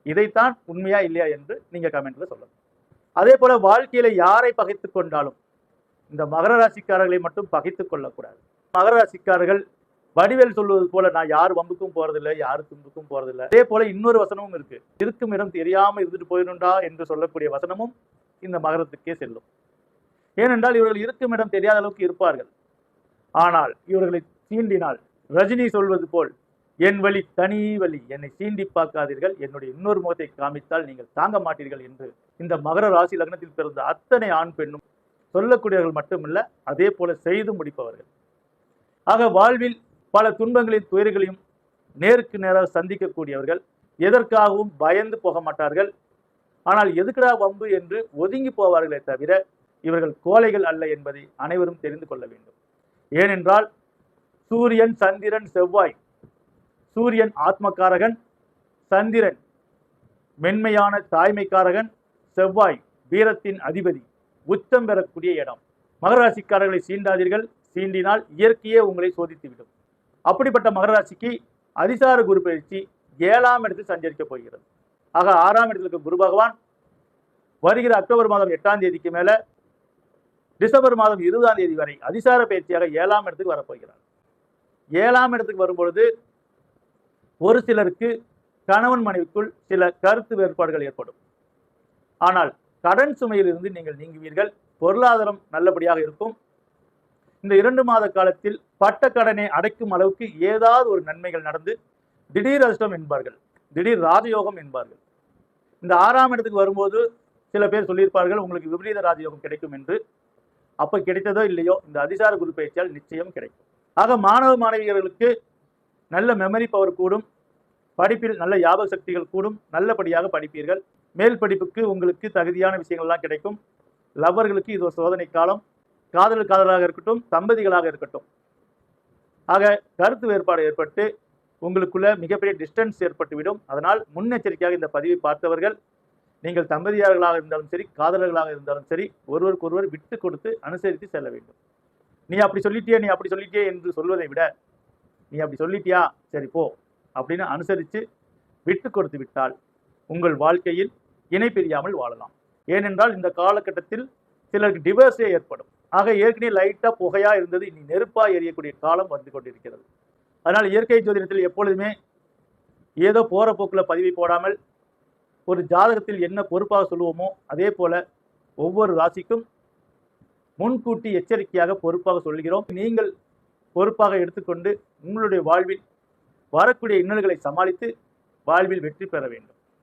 இதைத்தான் உண்மையா இல்லையா என்று நீங்க கமெண்ட்ல சொல்லணும். அதே போல வாழ்க்கையில யாரை பகைத்துக் கொண்டாலும் இந்த மகர ராசிக்காரர்களை மட்டும் பகைத்துக் கொள்ளக்கூடாது. மகர ராசிக்காரர்கள் வடிவேல் சொல்வது போல நான் யார் வம்புக்கும் போறதில்லை, யாரு தும்புக்கும் போறதில்லை. அதே போல இன்னொரு வசனமும் இருக்கு. இருக்கும் இடம் தெரியாம இருந்துட்டு போயிடும்டா என்று சொல்லக்கூடிய வசனமும் இந்த மகரத்துக்கே செல்லும். ஏனென்றால் இவர்கள் இருக்கும் இடம் தெரியாத அளவுக்கு இருப்பார்கள். ஆனால் இவர்களை சீண்டினால் ரஜினி சொல்வது போல் என் வழி தனி வழி, என்னை சீண்டி பார்க்காதீர்கள், என்னுடைய இன்னொரு முகத்தை காமித்தால் நீங்கள் தாங்க மாட்டீர்கள் என்று இந்த மகர ராசி லக்னத்தில் பிறந்த அத்தனை ஆண் பெண்ணும் சொல்லக்கூடியவர்கள் மட்டுமல்ல, அதே போல செய்து முடிப்பவர்கள். ஆக வாழ்வில் பல துன்பங்களையும் துயர்களையும் நேருக்கு நேராக சந்திக்கக்கூடியவர்கள். எதற்காகவும் பயந்து போக மாட்டார்கள். ஆனால் எதுக்குடா வம்பு என்று ஒதுங்கி போவார்களே தவிர இவர்கள் கோழைகள் அல்ல என்பதை அனைவரும் தெரிந்து கொள்ள வேண்டும். ஏனென்றால் சூரியன், சந்திரன், செவ்வாய், சூரியன் ஆத்மகாரகன், சந்திரன் மென்மையான தாய்மைக்காரகன், செவ்வாய் வீரத்தின் அதிபதி, உச்சம் பெறக்கூடிய இடம். மகர ராசிக்காரர்களை சீண்டாதீர்கள். சீண்டினால் இயற்கையே உங்களை சோதித்துவிடும். அப்படிப்பட்ட மகர ராசிக்கு அதிசார குரு பயிற்சி 7ஆம் இடத்தில் சஞ்சரிக்க போகிறது. ஆக 6ஆம் இடத்தில் இருக்க குரு பகவான் வருகிற அக்டோபர் மாதம் 8ஆம் தேதிக்கு மேல டிசம்பர் மாதம் 20ஆம் தேதி வரை அதிசார பயிற்சியாக 7ஆம் இடத்துக்கு வரப்போகிறார். 7ஆம் இடத்துக்கு வரும்பொழுது ஒரு சிலருக்கு கணவன் மனைவிக்குள் சில கருத்து வேறுபாடுகள் ஏற்படும். ஆனால் கடன் சுமையில் இருந்து நீங்கள் நீங்குவீர்கள். பொருளாதாரம் நல்லபடியாக இருக்கும். இந்த 2 மாத காலத்தில் பட்ட கடனை அடைக்கும் அளவுக்கு ஏதாவது ஒரு நன்மைகள் நடந்து திடீர் அதிர்ஷ்டம் என்பார்கள், திடீர் ராஜயோகம் என்பார்கள். இந்த 6ஆம் இடத்துக்கு வரும்போது சில பேர் சொல்லியிருப்பார்கள் உங்களுக்கு விபரீத ராஜயோகம் கிடைக்கும் என்று. அப்ப கிடைத்ததோ இல்லையோ இந்த அதிசார குரு பயிற்சியால் நிச்சயம் கிடைக்கும். ஆக மாணவ மாணவியர்களுக்கு நல்ல மெமரி பவர் கூடும், படிப்பில் நல்ல ஞாபக சக்திகள் கூடும், நல்லபடியாக படிப்பீர்கள். மேல் படிப்புக்கு உங்களுக்கு தகுதியான விஷயங்கள்லாம் கிடைக்கும். லவ்வர்களுக்கு இது ஒரு சோதனை காலம். காதலாக இருக்கட்டும், தம்பதிகளாக இருக்கட்டும். ஆக கருத்து வேறுபாடு ஏற்பட்டு உங்களுக்குள்ள மிகப்பெரிய டிஸ்டன்ஸ் ஏற்பட்டுவிடும். அதனால் முன்னெச்சரிக்கையாக இந்த பதிவை பார்த்தவர்கள் நீங்கள் தம்பதியார்களாக இருந்தாலும் சரி, காதலர்களாக இருந்தாலும் சரி, ஒருவருக்கொருவர் விட்டு கொடுத்து அனுசரித்து செல்ல வேண்டும். நீ அப்படி சொல்லிட்டியே என்று சொல்வதை விட நீ அப்படி சொல்லிட்டியா, சரி போ அப்படின்னு அனுசரித்து விட்டு கொடுத்து விட்டால் உங்கள் வாழ்க்கையில் இணை பிரியாமல் வாழலாம். ஏனென்றால் இந்த காலகட்டத்தில் சிலருக்கு டிவோர்ஸே ஏற்படும். ஆக ஏற்கனவே லைட்டா புகையா இருந்தது, இனி நெருப்பா எரியக்கூடிய காலம் வந்து கொண்டிருக்கிறது. அதனால் இயற்கை ஜோதிடத்தில் எப்பொழுதுமே ஏதோ போற போக்கில் பதிவை போடாமல் ஒரு ஜாதகத்தில் என்ன பொறுப்பாக சொல்லுவோமோ அதே போல ஒவ்வொரு ராசிக்கும் முன்கூட்டி எச்சரிக்கையாக பொறுப்பாக சொல்கிறோம். நீங்கள் பொறுப்பாக எடுத்துக்கொண்டு உங்களுடைய வாழ்வில் வரக்கூடிய இன்னல்களை சமாளித்து வாழ்வில் வெற்றி பெற வேண்டும்.